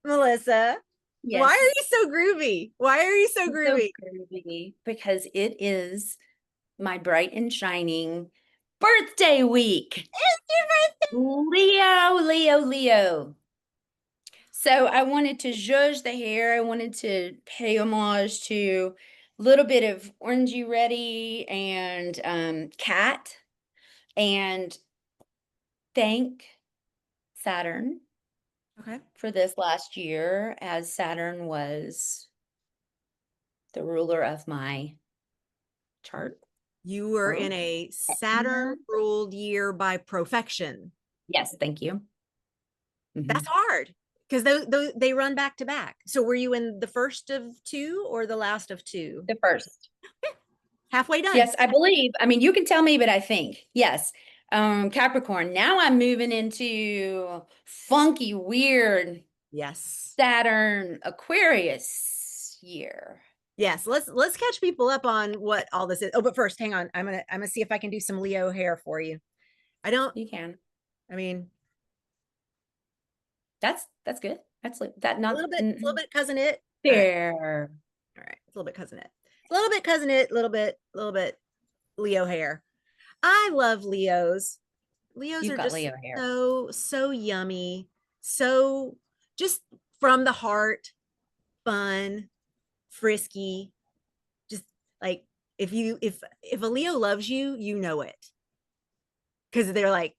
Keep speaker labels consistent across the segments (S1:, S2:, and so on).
S1: Melissa, why are
S2: Yes,
S1: you so groovy? Why are you so
S2: it's so
S1: groovy?
S2: groovy because it is my bright and shining birthday week. Leo, Leo, Leo. So I wanted to zhuzh the hair. I wanted to pay homage to a little bit of orangey ready and cat and thank Saturn
S1: Okay.
S2: for this last year as Saturn was the ruler of my chart.
S1: You were
S2: Oh,
S1: in a
S2: no.
S1: Saturn ruled year by profection.
S2: Yes, thank you.
S1: That's
S2: Mhm.
S1: hard because they run back to back. So were you in the first of two or the last of two?
S2: The first.
S1: Halfway done.
S2: Yes, I believe. I mean, you can tell me, but I think. Yes. Capricorn. Now I'm moving into funky, weird
S1: Yes.
S2: Saturn Aquarius year.
S1: Yes. Let's catch people up on what all this is. Oh, but first, hang on. I'm gonna see if I can do some Leo hair for you. I don't,
S2: You can.
S1: I mean,
S2: That's good. That's like that not
S1: it's a little bit cousin it. All right.
S2: fair.
S1: All right. It's a little bit cousin it. A little bit cousin it, a little bit Leo hair. I love Leos. Leos
S2: You've
S1: are
S2: got
S1: just
S2: Leo hair.
S1: so yummy. So just from the heart, fun, frisky. Just like if a Leo loves you, you know it. Because they're like,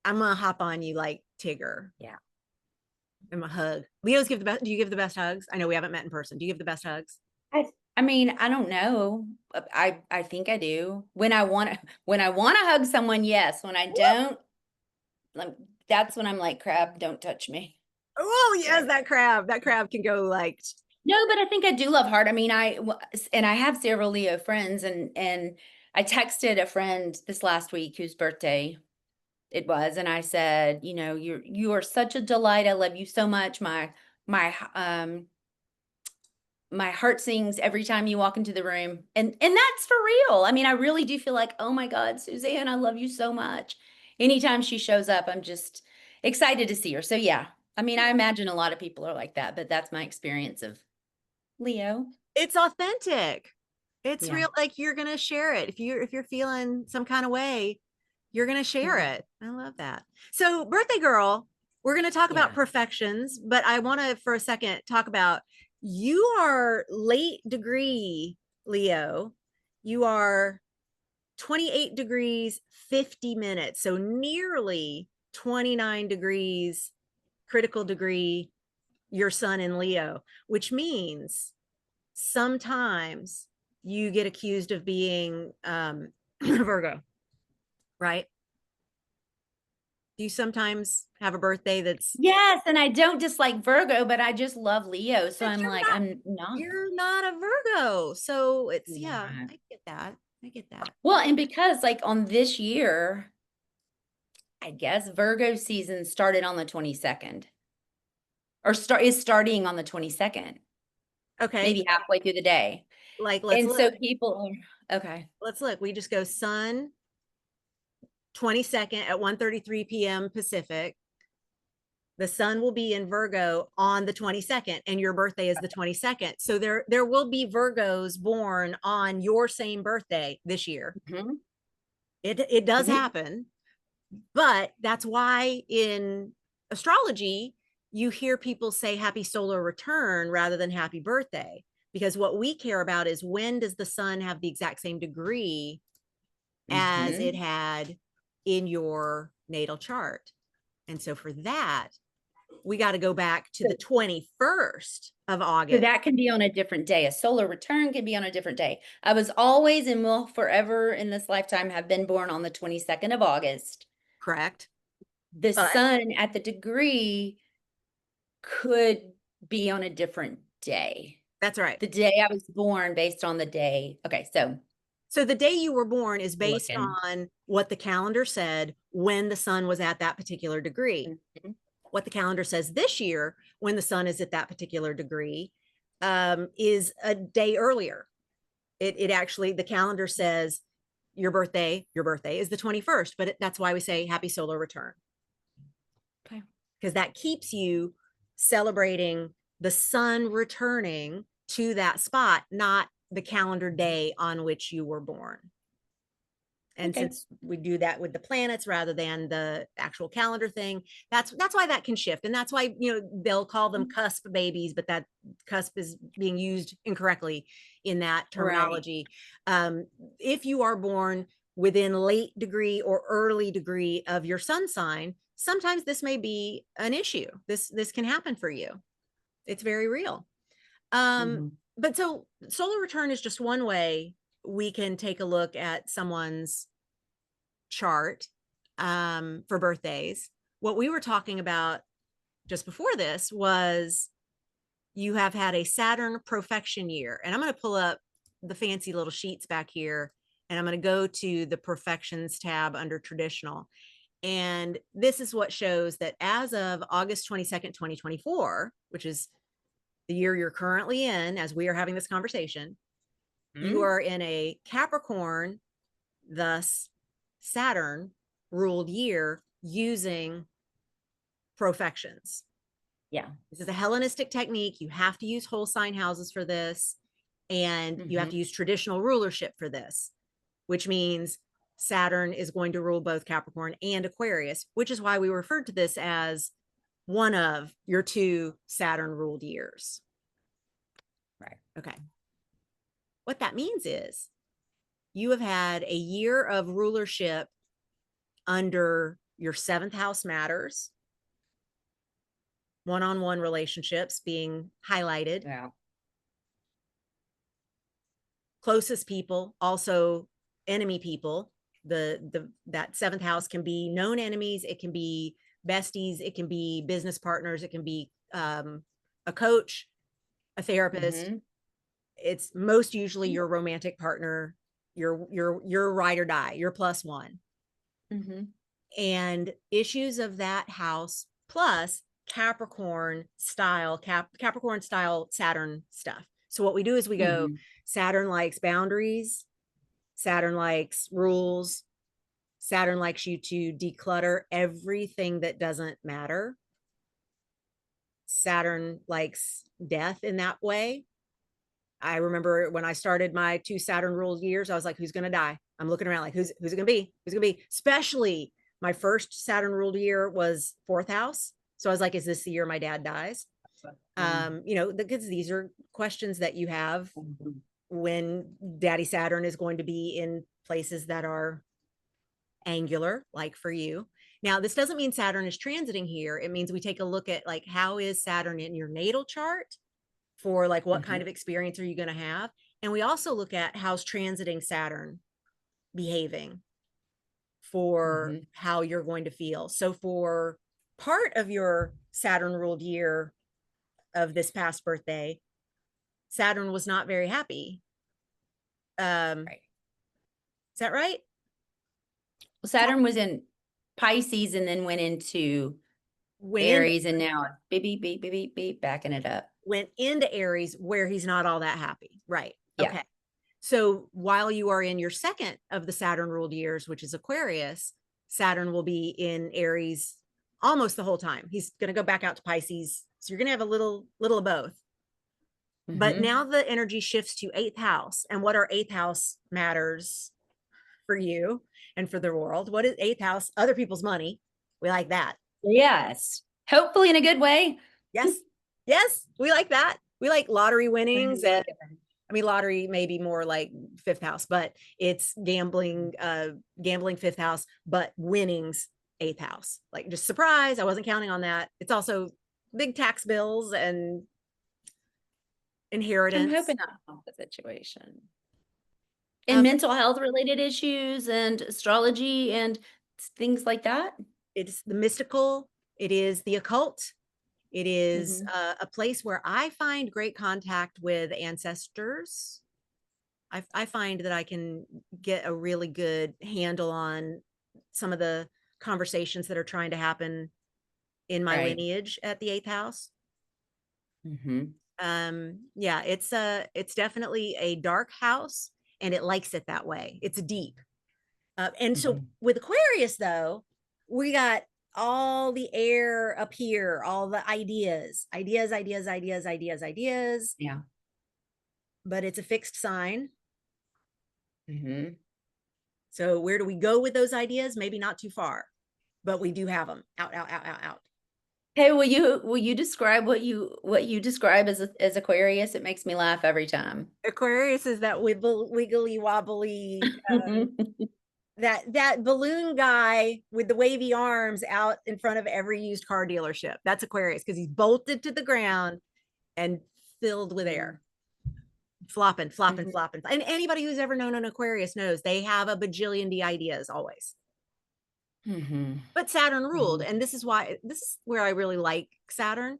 S1: I'm gonna hop on you like Tigger.
S2: Yeah.
S1: I'm a hug. Leos give the best. Do you give the best hugs? I know we haven't met in person. Do you give the best hugs?
S2: I mean, I don't know. I think I do. When I want to hug someone, yes. When I don't, like, that's when I'm like, crab, don't touch me.
S1: Oh yes,
S2: So
S1: that crab. That crab can go like
S2: no, but I think I do love heart. I mean, and I have several Leo friends, and I texted a friend this last week whose birthday it was, and I said, you are such a delight. I love you so much. My heart sings every time you walk into the room, and that's for real. I mean, I really do feel like, oh my God, Suzanne, I love you so much. Anytime she shows up, I'm just excited to see her. So yeah, I mean, I imagine a lot of people are like that, but that's my experience of Leo.
S1: it's authentic. It's
S2: Yeah.
S1: real. Like you're gonna share it if you're feeling some kind of way, you're gonna share
S2: Mhm.
S1: it. I love that. So, birthday girl, we're gonna talk about
S2: Yeah.
S1: perfections, but I want to for a second talk about you are late degree Leo. You are 28 degrees 50 minutes, so nearly 29 degrees critical degree your sun in Leo, which means sometimes you get accused of being Virgo, right? Do you sometimes have a birthday that's
S2: Yes, and I don't dislike Virgo, but I just love Leo. So
S1: but
S2: I'm like, I'm not.
S1: you're not a Virgo. So it's yeah,
S2: Yeah.
S1: I get that. I get that.
S2: Well, and because like on this year, I guess Virgo season started on the 22nd or is starting on the 22nd,
S1: Okay.
S2: maybe halfway through the day.
S1: Like
S2: And so people are okay.
S1: let's look. We just go sun 22nd at 1:33 p.m. Pacific. The sun will be in Virgo on the 22nd and your birthday is the 22nd. So there will be Virgos born on your same birthday this year.
S2: Mhm,
S1: It does
S2: mhm.
S1: happen, but that's why in astrology you hear people say happy solar return rather than happy birthday because what we care about is when does the sun have the exact same degree as it
S2: Mhm.
S1: had in your natal chart. And so for that, we got to go back to the
S2: So
S1: 21st of
S2: so
S1: August.
S2: that can be on a different day. A solar return can be on a different day. I was always and will forever in this lifetime have been born on the 22nd of August.
S1: Correct.
S2: The
S1: But
S2: sun at the degree could be on a different day.
S1: that's right.
S2: The day I was born based on the day. Okay, so
S1: So the day you were born is based
S2: looking.
S1: on what the calendar said when the sun was at that particular degree.
S2: Mhm.
S1: What the calendar says this year when the sun is at that particular degree is a day earlier. It actually, the calendar says your birthday is the 21st, but that's why we say happy solar return
S2: Okay.
S1: because that keeps you celebrating the sun returning to that spot, not the calendar day on which you were born. And
S2: Okay.
S1: since we do that with the planets rather than the actual calendar thing, that's why that can shift. And that's why, you know, they'll call them cusp babies, but that cusp is being used incorrectly in that terminology.
S2: Right.
S1: If you are born within late degree or early degree of your sun sign, sometimes this may be an issue. This can happen for you. It's very real. But so solar return is just one way we can take a look at someone's chart for birthdays. What we were talking about just before this was you have had a Saturn profection year. And I'm going to pull up the fancy little sheets back here, and I'm going to go to the profections tab under traditional. And this is what shows that as of August 22nd, 2024, which is the year you're currently in, as we are having this conversation, you are in a Capricorn, thus Saturn ruled year, using profections.
S2: Yeah.
S1: This is a Hellenistic technique. You have to use whole sign houses for this, and you have to use traditional rulership for this, which means Saturn is going to rule both Capricorn and Aquarius, which is why we referred to this as one of your 2 Saturn ruled years.
S2: Right.
S1: Okay. What that means is you have had a year of rulership under your 7th house matters, one-on-one relationships being highlighted.
S2: Yeah.
S1: Closest people, also enemy people. That 7th house can be known enemies, it can be besties, it can be business partners, it can be a coach, a therapist. It's most usually your romantic partner, your ride or die, your plus one. And issues of that house plus Capricorn style Saturn stuff. So what we do is we go, Saturn likes boundaries, Saturn likes rules, Saturn likes you to declutter everything that doesn't matter. Saturn likes death in that way. I remember when I started my 2 Saturn ruled years, I was like, who's going to die? I'm looking around like, who's it going to be? Who's going to be? Especially my first Saturn ruled year was 4th house. So I was like, is this the year my dad dies? You know, because these are questions that you have when Daddy Saturn is going to be in places that are angular, like for you. Now, this doesn't mean Saturn is transiting here. It means we take a look at like, how is Saturn in your natal chart for like, what kind of experience are you going to have? And we also look at how's transiting Saturn behaving for how you're going to feel. So for part of your Saturn ruled year of this past birthday, Saturn was not very happy. Right. Is that right?
S2: Well, Saturn was in Pisces and then went into Aries, and now beep, beep, beep, beep, beep, beep, backing it up.
S1: Went into Aries where he's not all that happy. Right.
S2: Yeah.
S1: Okay. So while you are in your second of the Saturn ruled years, which is Aquarius, Saturn will be in Aries almost the whole time. He's going to go back out to Pisces. So you're going to have a little of both. But now the energy shifts to 8th house. And what are 8th house matters for you and for the world? What is 8th house? Other people's money. We like that.
S2: Yes. Hopefully in a good way.
S1: Yes. Yes. We like that. We like lottery winnings. And I mean, lottery may be more like 5th house, but it's gambling 5th house, but winnings 8th house. Like, just surprise. I wasn't counting on that. It's also big tax bills and inheritance.
S2: I'm hoping not help the situation. And mental health related issues and astrology and things like that.
S1: It's the mystical. It is the occult. It is a place where I find great contact with ancestors. I find that I can get a really good handle on some of the conversations that are trying to happen in my lineage at the 8th house. Yeah, it's definitely a dark house, and it likes it that way. It's deep. And so with Aquarius, though, we got all the air up here, all the ideas, ideas.
S2: Yeah.
S1: But it's a fixed sign.
S2: Mm-hmm.
S1: So where do we go with those ideas? Maybe not too far, but we do have them out.
S2: Hey, will you describe what you describe as Aquarius? It makes me laugh every time.
S1: Aquarius is that wiggly wobbly, that balloon guy with the wavy arms out in front of every used car dealership. That's Aquarius because he's bolted to the ground and filled with air. Flopping. And anybody who's ever known an Aquarius knows they have a bajillion ideas always.
S2: Mm-hmm.
S1: But Saturn ruled, and this is where I really like Saturn.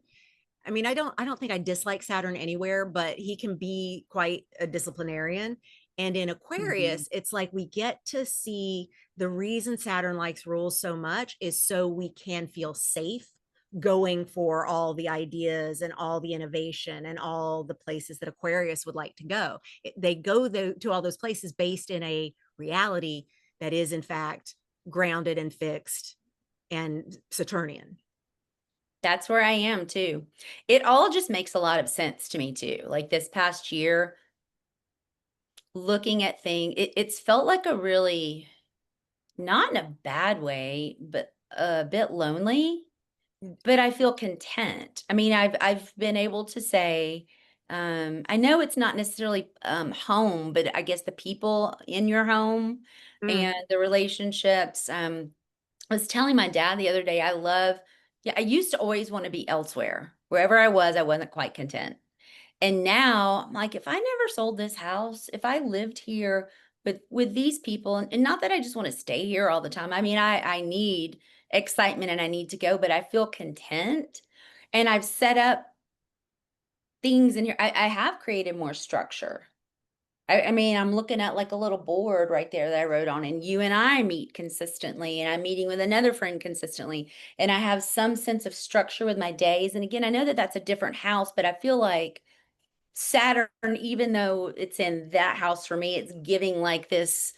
S1: I mean, I don't think I dislike Saturn anywhere, but he can be quite a disciplinarian. And in Aquarius, it's like we get to see the reason Saturn likes rules so much is so we can feel safe going for all the ideas and all the innovation and all the places that Aquarius would like to go. They go to all those places based in a reality that is, in fact, grounded and fixed and Saturnian.
S2: That's where I am too. It all just makes a lot of sense to me too. Like this past year, looking at things, it's felt like a really, not in a bad way, but a bit lonely. But I feel content. I mean, I've been able to say, I know it's not necessarily home, but I guess the people in your home and the relationships. I was telling my dad the other day, yeah, I used to always want to be elsewhere. Wherever I wasn't quite content. And now I'm like, if I never sold this house, if I lived here with these people, and not that I just want to stay here all the time. I mean, I need excitement and I need to go, but I feel content. And I've set up things in here. I have created more structure. I mean, I'm looking at like a little board right there that I wrote on, and you and I meet consistently, and I'm meeting with another friend consistently, and I have some sense of structure with my days. And again, I know that that's a different house, but I feel like Saturn, even though it's in that house for me, it's giving like this,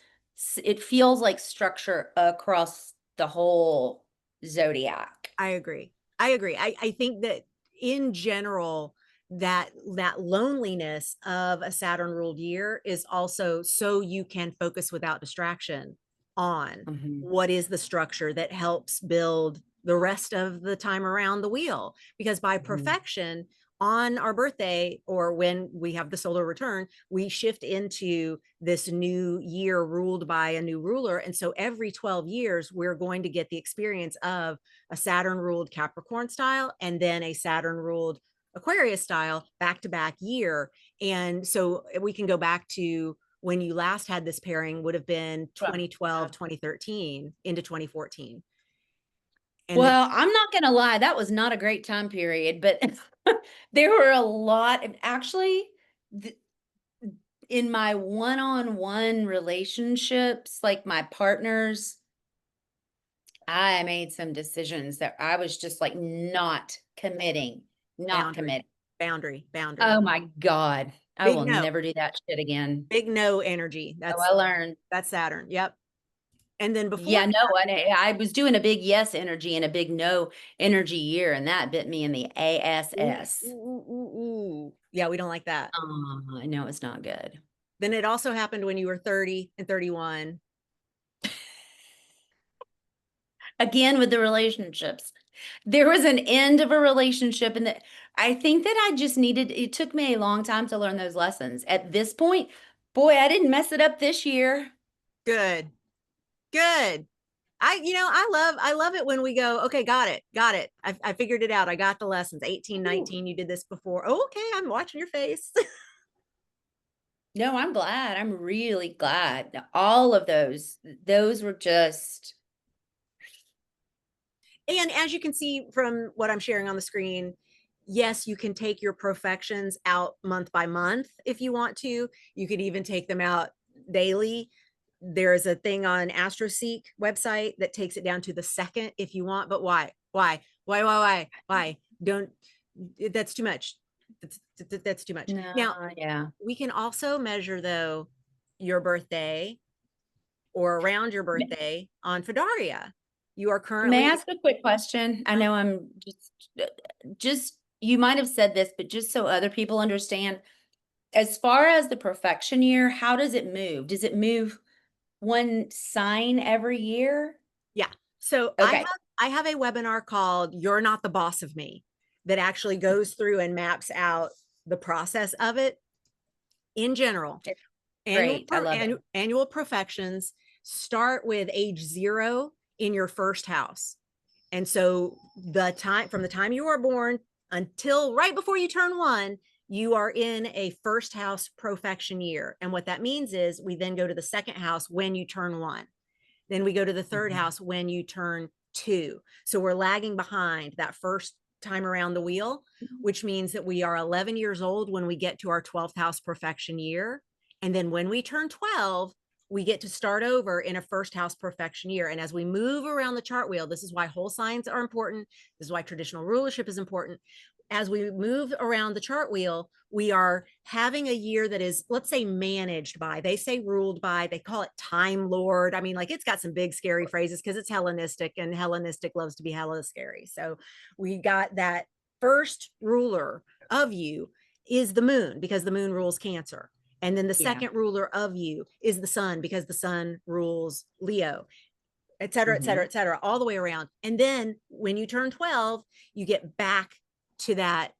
S2: it feels like structure across the whole zodiac.
S1: I agree. I think that in general, that loneliness of a Saturn ruled year is also so you can focus without distraction on
S2: Mhm.
S1: what is the structure that helps build the rest of the time around the wheel. Because by
S2: Mhm.
S1: perfection, on our birthday or when we have the solar return, we shift into this new year ruled by a new ruler. And so every 12 years, we're going to get the experience of a Saturn ruled Capricorn style and then a Saturn ruled Aquarius style back to back year. And so we can go back to when you last had this pairing would have been
S2: Well,
S1: 2012, 2013 into 2014. And then
S2: well, I'm not gonna lie, that was not a great time period, but there were a lot of actually th in my one-on-one relationships, like my partners, I made some decisions that I was just like not committing, not
S1: boundary,
S2: committing.
S1: boundary.
S2: Oh my God. I
S1: Big
S2: will
S1: no,
S2: never do that shit again.
S1: big no energy.
S2: So I learned.
S1: That's Saturn. Yep. And then before
S2: Yeah, no,
S1: that,
S2: I was doing a big yes energy and a big no energy year, and that bit me in the
S1: ooh,
S2: ASS.
S1: yeah, we don't like that.
S2: I know it's not good.
S1: Then it also happened when you were 30 and 31.
S2: Again, with the relationships, there was an end of a relationship, and that I think that I just needed, it took me a long time to learn those lessons. At this point, boy, I didn't mess it up this year.
S1: Good. Good. I love it when we go, okay, got it. I figured it out. I got the lessons. 18,
S2: Ooh.
S1: 19, you did this before. Oh, okay, I'm watching your face.
S2: No, I'm glad. I'm really glad. All of those were just,
S1: And as you can see from what I'm sharing on the screen, yes, you can take your profections out month by month if you want to. You could even take them out daily. There's a thing on AstroSeek website that takes it down to the second if you want, but why? Why? Don't, that's too much. That's too much.
S2: no,
S1: Now,
S2: yeah.
S1: we can also measure though your birthday or around your birthday on Firdaria. You are
S2: May
S1: currently,
S2: I ask a quick question? I know I'm just, you might have said this, but just so other people understand, as far as the perfection year, how does it move? Does it move one sign every year?
S1: yeah. So
S2: Okay.
S1: I have a webinar called You're Not the Boss of Me that actually goes through and maps out the process of it in general.
S2: It's great. I love it.
S1: Annual perfections start with age 0 in your first house. And so from the time you are born until right before you turn 1, you are in a first house profection year. And what that means is we then go to the second house when you turn 1. Then we go to the third house when you turn 2. So we're lagging behind that first time around the wheel, which means that we are 11 years old when we get to our 12th house perfection year. And then when we turn 12, we get to start over in a first house perfection year. And as we move around the chart wheel, this is why whole signs are important. This is why traditional rulership is important. As we move around the chart wheel, we are having a year that is, let's say, managed by, they say ruled by, they call it time lord. I mean, like, it's got some big scary phrases because it's Hellenistic, and Hellenistic loves to be hella scary. So we got that first ruler of you is the moon, because the moon rules Cancer. And then the second ruler of you is the sun, because the sun rules Leo, et cetera, et cetera, et cetera, all the way around. And then when you turn 12, you get back to that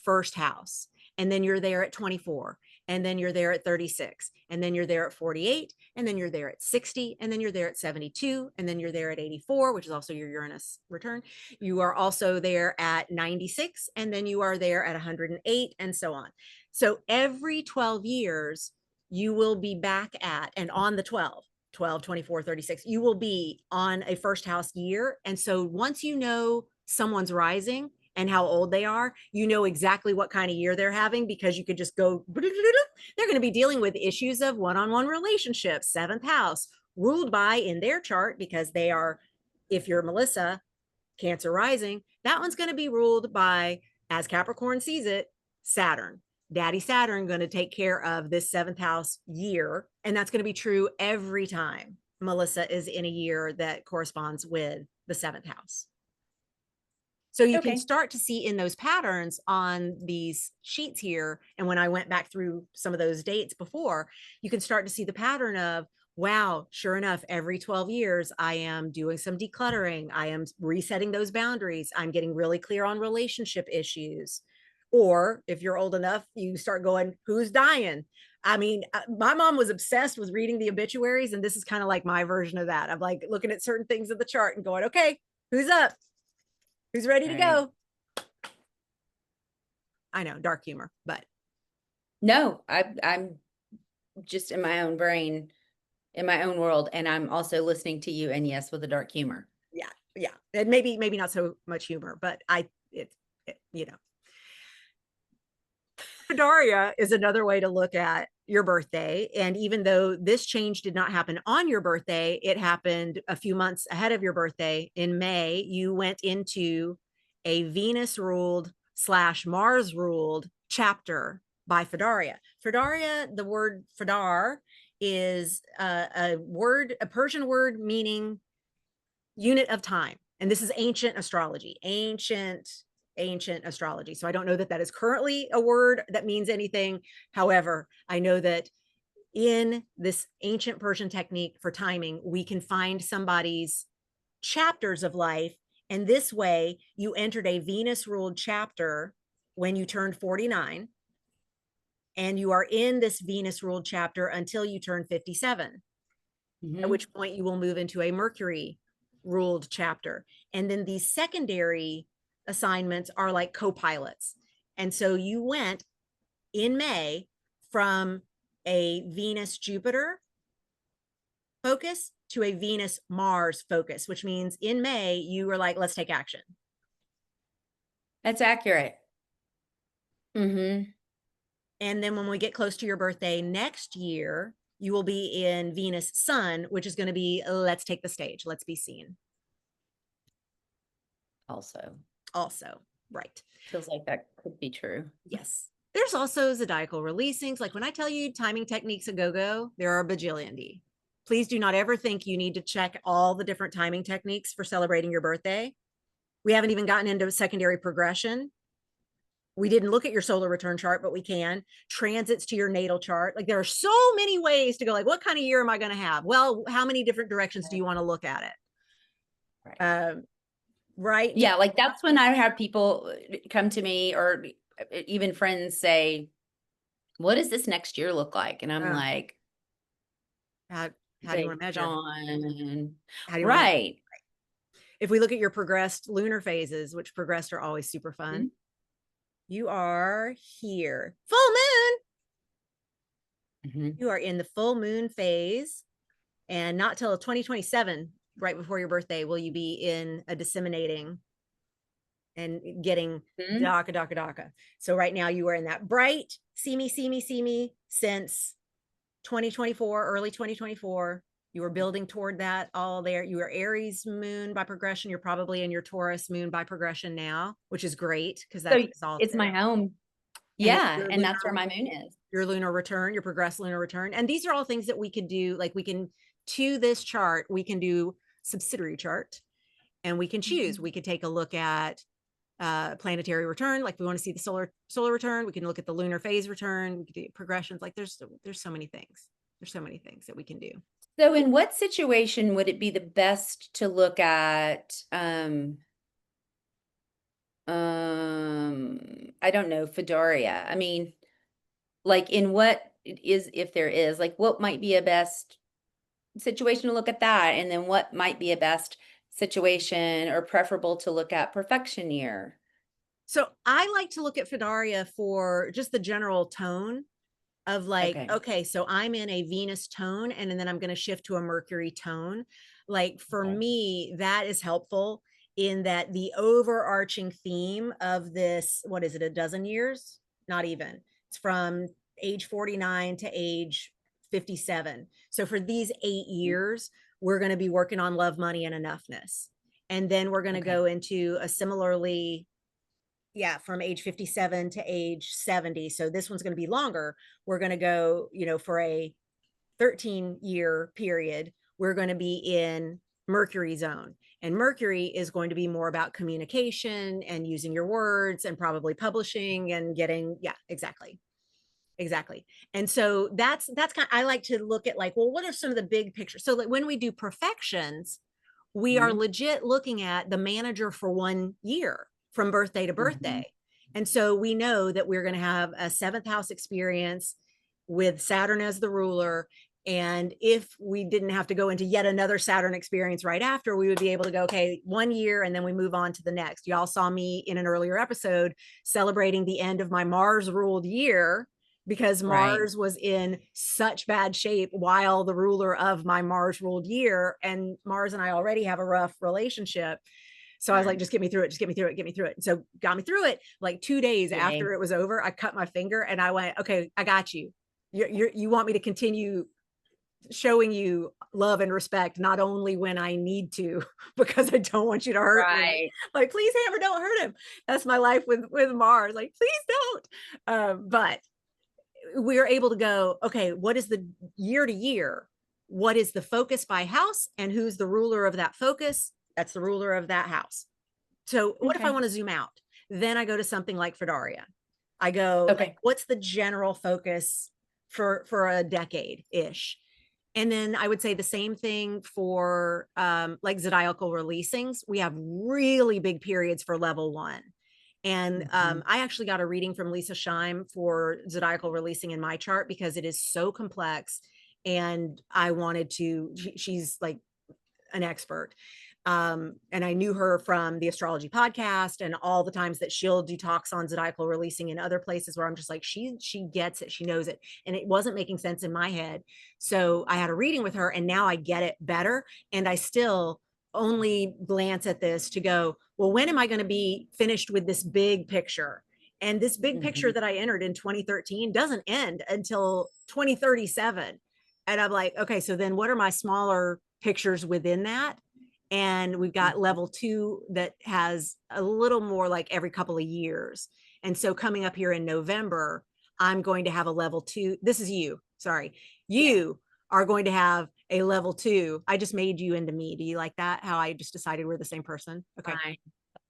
S1: first house. And then you're there at 24. And then you're there at 36. And then you're there at 48. And then you're there at 60. And then you're there at 72. And then you're there at 84, which is also your Uranus return. You are also there at 96. And then you are there at 108, and so on. So every 12 years, you will be back at, and on the 12, 24, 36, you will be on a first house year. And so once you know someone's rising and how old they are, you know exactly what kind of year they're having, because you could just go, they're going to be dealing with issues of one-on-one relationships, 7th house, ruled by, in their chart, because they are, if you're Melissa, Cancer rising, that one's going to be ruled by, as Capricorn sees it, Saturn. Daddy Saturn going to take care of this 7th house year. And that's going to be true every time Melissa is in a year that corresponds with the 7th house. So you can start to see in those patterns on these sheets here. And when I went back through some of those dates before, you can start to see the pattern of, wow, sure enough, every 12 years, I am doing some decluttering. I am resetting those boundaries. I'm getting really clear on relationship issues. Or if you're old enough, you start going, who's dying? I mean, my mom was obsessed with reading the obituaries. And this is kind of like my version of that. I'm like looking at certain things of the chart and going, okay, who's up? Who's ready to go? I know, dark humor, but.
S2: No, I'm just in my own brain, in my own world. And I'm also listening to you, and yes, with a dark humor.
S1: Yeah. Yeah. And maybe not so much humor, but you know. Firdaria is another way to look at your birthday. And even though this change did not happen on your birthday, it happened a few months ahead of your birthday. In May, you went into a Venus ruled / Mars ruled chapter by Firdaria. Firdaria, the word Fidar is a Persian word meaning unit of time. And this is ancient astrology, ancient astrology. So I don't know that is currently a word that means anything. However, I know that in this ancient Persian technique for timing, we can find somebody's chapters of life. And this way, you entered a Venus ruled chapter when you turned 49. And you are in this Venus ruled chapter until you turn 57, at which point you will move into a Mercury ruled chapter. And then these secondary assignments are like co-pilots. And so you went in May from a Venus Jupiter focus to a Venus Mars focus, which means in May you were like, let's take action.
S2: That's accurate.
S1: And then when we get close to your birthday next year, you will be in Venus Sun, which is going to be, let's take the stage, let's be seen. Also, right.
S2: Feels like that could be true.
S1: Yes. There's also zodiacal releasings. Like when I tell you timing techniques a go-go, there are a bajillion. Please do not ever think you need to check all the different timing techniques for celebrating your birthday. We haven't even gotten into secondary progression. We didn't look at your solar return chart, but we can. Transits to your natal chart. Like there are so many ways to go, like, what kind of year am I going to have? Well, how many different directions do you want to look at it?
S2: Right.
S1: Right.
S2: Yeah, like that's when I have people come to me, or even friends say, what does this next year look like? And I'm like,
S1: how do you want to
S2: based
S1: measure?
S2: on,
S1: How do you want to measure?
S2: right.
S1: If we look at your progressed lunar phases, which progressed are always super fun, you are here. Full moon. You are in the full moon phase, and not till 2027, right before your birthday, will you be in a disseminating and getting daka. So right now you are in that bright see me since 2024, early 2024. You were building toward that all there. You are Aries moon by progression. You're probably in your Taurus moon by progression now, which is great because that's
S2: It's my home. Yeah, and that's where my moon is.
S1: Your lunar return, your progressed lunar return. And these are all things that we could do. Like we can, to this chart, we can do subsidiary chart, and we can choose. We could take a look at planetary return. Like we want to see the solar return. We can look at the lunar phase return. We can do progressions. Like there's so many things. There's so many things that we can do.
S2: So in what situation would it be the best to look at, I don't know, Firdaria? I mean, like in what is, if there is, like what might be a best situation to look at that? And then what might be a best situation or preferable to look at perfection year?
S1: So I like to look at Firdaria for just the general tone of like, okay, so I'm in a Venus tone, and then I'm going to shift to a Mercury tone. Like for me, that is helpful in that the overarching theme of this, what is it, a dozen years? Not even. It's from age 49 to age 57. So for these 8 years, we're going to be working on love, money, and enoughness. And then we're going to go into a similarly, from age 57 to age 70. So this one's going to be longer. We're going to go, for a 13-year period, we're going to be in Mercury zone. And Mercury is going to be more about communication and using your words and probably publishing and getting, exactly. And so that's kind of, I like to look at like, well, what are some of the big pictures? So like when we do perfections, we are legit looking at the manager for 1 year from birthday to birthday. And so we know that we're going to have a 7th house experience with Saturn as the ruler. And if we didn't have to go into yet another Saturn experience right after, we would be able to go, okay, 1 year, and then we move on to the next. Y'all saw me in an earlier episode celebrating the end of my Mars ruled year, because Mars was in such bad shape while the ruler of my Mars ruled year, and Mars and I already have a rough relationship. So I was like, just get me through it. Get me through it. So got me through it. Like 2 days after it was over, I cut my finger and I went, okay, I got you. You want me to continue showing you love and respect, not only when I need to, because I don't want you to hurt me. Like, please, Hammer, don't hurt him. That's my life with Mars. Like, please don't. But we are able to go, okay, what is the year to year? What is the focus by house, and who's the ruler of that focus? That's the ruler of that house. So what if I want to zoom out? Then I go to something like Firdaria. I go, like, what's the general focus for a decade ish? And then I would say the same thing for like zodiacal releasings. We have really big periods for level 1. And I actually got a reading from Lisa Scheim for zodiacal releasing in my chart because it is so complex. And I wanted to, she's like an expert. And I knew her from the astrology podcast and all the times that she'll do talks on zodiacal releasing in other places where I'm just like, she gets it. She knows it. And it wasn't making sense in my head. So I had a reading with her, and now I get it better. And I still only glance at this to go, well, when am I going to be finished with this big picture? And this big picture that I entered in 2013 doesn't end until 2037. And I'm like, okay, so then what are my smaller pictures within that? And we've got level 2 that has a little more like every couple of years. And so coming up here in November, I'm going to have a level 2. This is you. Sorry. You are going to have a level 2. I just made you into me. Do you like that? How I just decided we're the same person? Okay.
S2: Fine.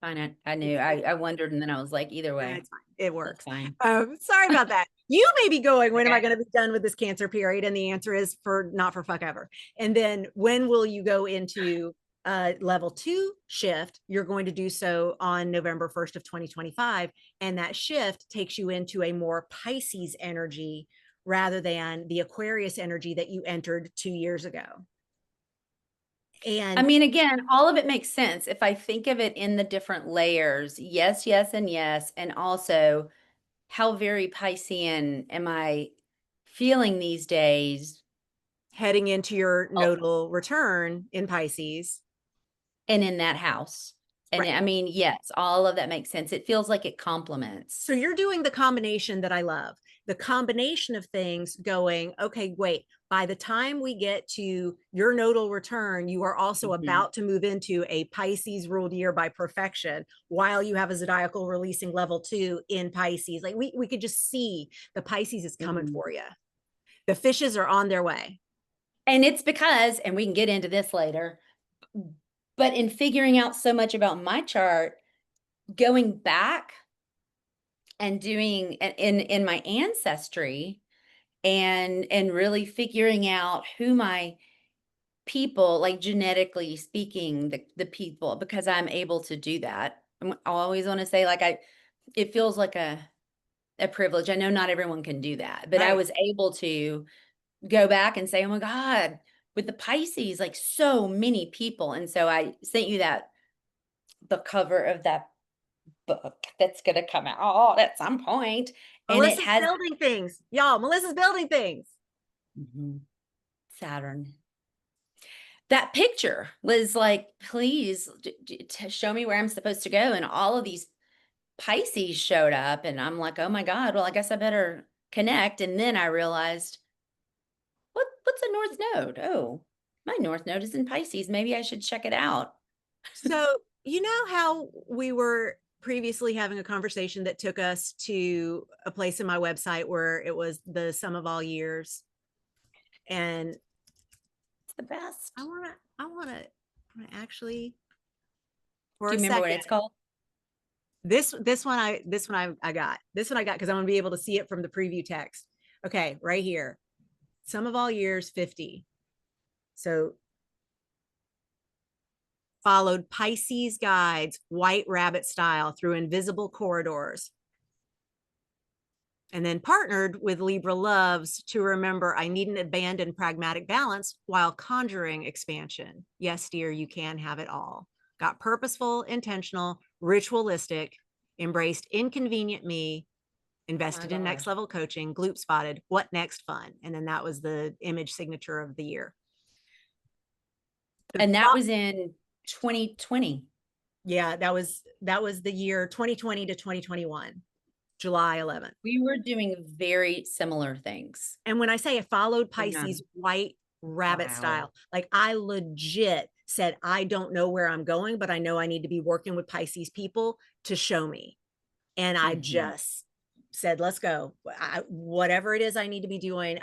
S2: Fine. I knew. I wondered, and then I was like, either way.
S1: It's fine. It works.
S2: Fine.
S1: Sorry about that. You may be going, when am I
S2: Okay.
S1: going to be done with this Cancer period? And the answer is for not for fuck ever. And then when will you go into level 2 shift? You're going to do so on November 1st of 2025. And that shift takes you into a more Pisces energy rather than the Aquarius energy that you entered 2 years ago. And
S2: I mean, again, all of it makes sense if I think of it in the different layers. Yes, yes, and yes. And also, how very Piscean am I feeling these days?
S1: heading into your
S2: Oh,
S1: nodal return in Pisces.
S2: and in that house. And
S1: Right.
S2: I mean, yes, all of that makes sense. It feels like it complements.
S1: So you're doing the combination that I love, the combination of things going, okay, wait, by the time we get to your nodal return, you are also about to move into a Pisces ruled year by perfection while you have a zodiacal releasing level 2 in Pisces. Like we could just see the Pisces is coming for you. The fishes are on their way.
S2: And it's because, and we can get into this later, but in figuring out so much about my chart, going back and doing in my ancestry and really figuring out who my people, like genetically speaking, the people, because I'm able to do that. I always want to say, like, it feels like a privilege. I know not everyone can do that, but I
S1: Right.
S2: was able to go back and say, oh my God, with the Pisces, like so many people. And so I sent you the cover of that book that's going to come out at some point, and it
S1: Melissa's
S2: has
S1: building things. Y'all, Melissa's building things.
S2: Saturn. That picture was like, please show me where I'm supposed to go. And all of these Pisces showed up, and I'm like, oh my God, well, I guess I better connect. And then I realized, what's a North Node? Oh, my North Node is in Pisces. Maybe I should check it out.
S1: So, you know how we were previously having a conversation that took us to a place in my website where it was the sum of all years. And
S2: It's the best.
S1: I want to actually for
S2: Do
S1: a
S2: you remember what
S1: second.
S2: it's called?
S1: This one I got. This one I got because I'm going to be able to see it from the preview text. Okay, right here. Sum of all years 50. So followed Pisces guides, white rabbit style through invisible corridors. And then partnered with Libra Loves to remember I need an abandoned pragmatic balance while conjuring expansion. Yes, dear, you can have it all. Got purposeful, intentional, ritualistic, embraced inconvenient me, invested in next level coaching, gloop spotted, what next fun. And then that was the image signature of the year.
S2: And that was in 2020.
S1: Yeah, that was the year 2020 to 2021, July 11th.
S2: We were doing very similar things.
S1: And when I say I followed Pisces white rabbit style, like I legit said, I don't know where I'm going, but I know I need to be working with Pisces people to show me. And I just said, let's go. Whatever it is I need to be doing,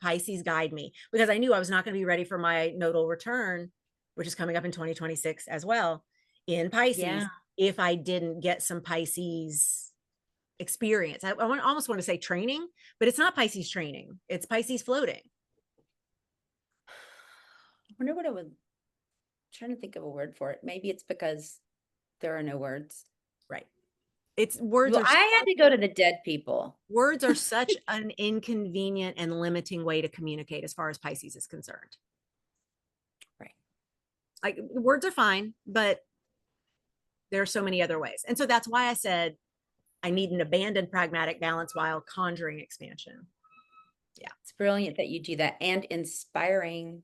S1: Pisces guide me, because I knew I was not going to be ready for my nodal return, which is coming up in 2026 as well in Pisces, if I didn't get some Pisces experience. I almost want to say training, but it's not Pisces training. It's Pisces floating.
S2: I wonder what I would, trying to think of a word for it. Maybe it's because there are no words.
S1: Right. It's words.
S2: Well, I had to go to the dead people.
S1: Words are such an inconvenient and limiting way to communicate as far as Pisces is concerned.
S2: Right.
S1: Like words are fine, but there are so many other ways. And so that's why I said I need an abandoned pragmatic balance while conjuring expansion. Yeah.
S2: It's brilliant that you do that, and inspiring.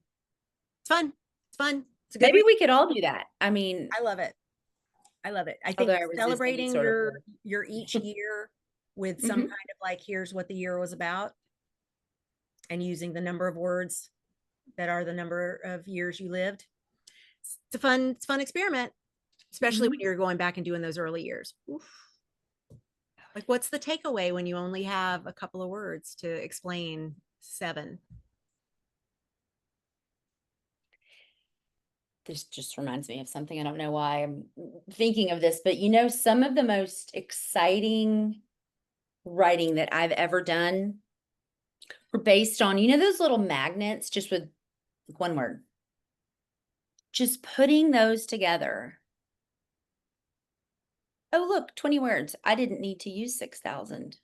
S1: It's fun. It's fun. It's a good
S2: Maybe
S1: read.
S2: we could all do that. I mean,
S1: I love it. I love it. I think celebrating your each year with some kind of like, here's what the year was about, and using the number of words that are the number of years you lived. It's a fun experiment, especially when you're going back and doing those early years. Oof. Like, what's the takeaway when you only have a couple of words to explain 7?
S2: this just reminds me of something. I don't know why I'm thinking of this, but you know, some of the most exciting writing that I've ever done were based on, you know, those little magnets just with one word. Just putting those together. Oh, look, 20 words. I didn't need to use 6,000.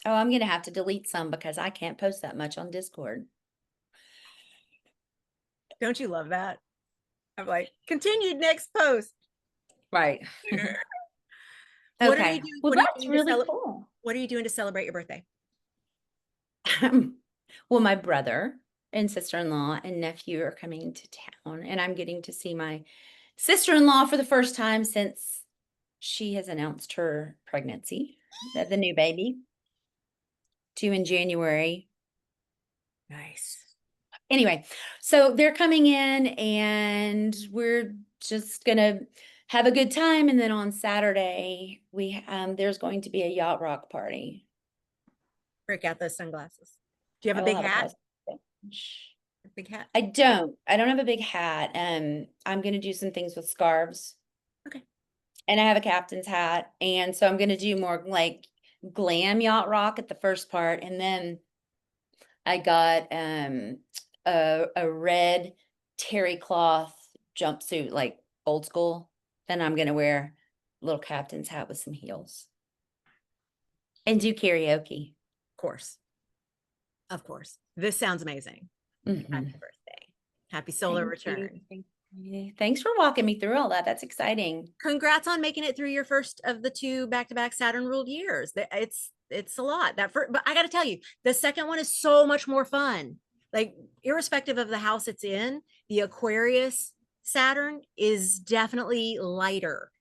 S2: Oh, I'm going to have to delete some because I can't post that much on Discord.
S1: Don't you love that? I'm like, continued next post.
S2: Right.
S1: What are you
S2: Okay.
S1: doing?
S2: Well,
S1: What are you
S2: that's
S1: doing to
S2: really cool.
S1: What are you doing to celebrate your birthday?
S2: Well, my brother and sister-in-law and nephew are coming to town, and I'm getting to see my sister-in-law for the first time since she has announced her pregnancy of the new baby, due in January.
S1: Nice.
S2: Anyway, so they're coming in and we're just gonna have a good time. And then on Saturday, there's going to be a yacht rock party.
S1: Break out those sunglasses. Do you have
S2: I
S1: a
S2: will
S1: big
S2: have a
S1: hat?
S2: cosplay bench.
S1: A big hat?
S2: I don't have a big hat. I'm gonna do some things with scarves.
S1: Okay.
S2: And I have a captain's hat. And so I'm gonna do more like glam yacht rock at the first part. And then I got a red terry cloth jumpsuit, like old school. Then I'm gonna wear a little captain's hat with some heels and do karaoke.
S1: Of course. Of course. This sounds amazing. Happy birthday. Happy solar return.
S2: Thank you. Thanks for walking me through all that. That's exciting.
S1: Congrats on making it through your first of the 2 back-to-back Saturn ruled years. It's a lot. But I got to tell you, the second one is so much more fun. Like irrespective of the house it's in, the Aquarius Saturn is definitely lighter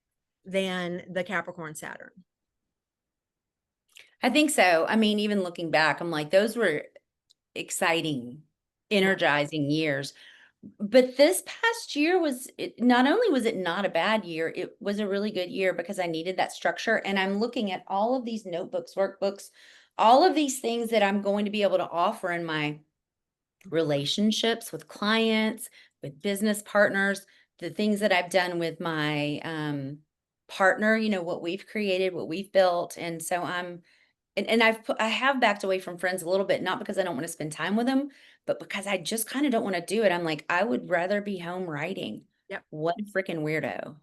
S1: than the Capricorn Saturn.
S2: I think so. I mean, even looking back, I'm like, those were exciting, energizing years. But this past year not only was it not a bad year, it was a really good year because I needed that structure. And I'm looking at all of these notebooks, workbooks, all of these things that I'm going to be able to offer in my relationships with clients, with business partners, the things that I've done with my partner, you know, what we've created, what we've built. And so I have backed away from friends a little bit, not because I don't want to spend time with them, but because I just kind of don't want to do it. I'm like, I would rather be home writing.
S1: Yep.
S2: What a freaking weirdo.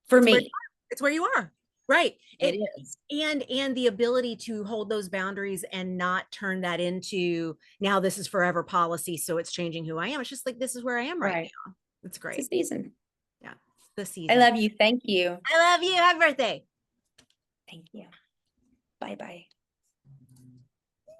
S2: For
S1: It's where
S2: me.
S1: it's where you are. Right.
S2: It is.
S1: And the ability to hold those boundaries and not turn that into now this is forever policy, so it's changing who I am. It's just like this is where I am right now. It's
S2: It's
S1: great.
S2: a season.
S1: Yeah. The
S2: I
S1: season.
S2: love you. Thank you.
S1: I love you. Happy birthday.
S2: Thank you. Bye-bye.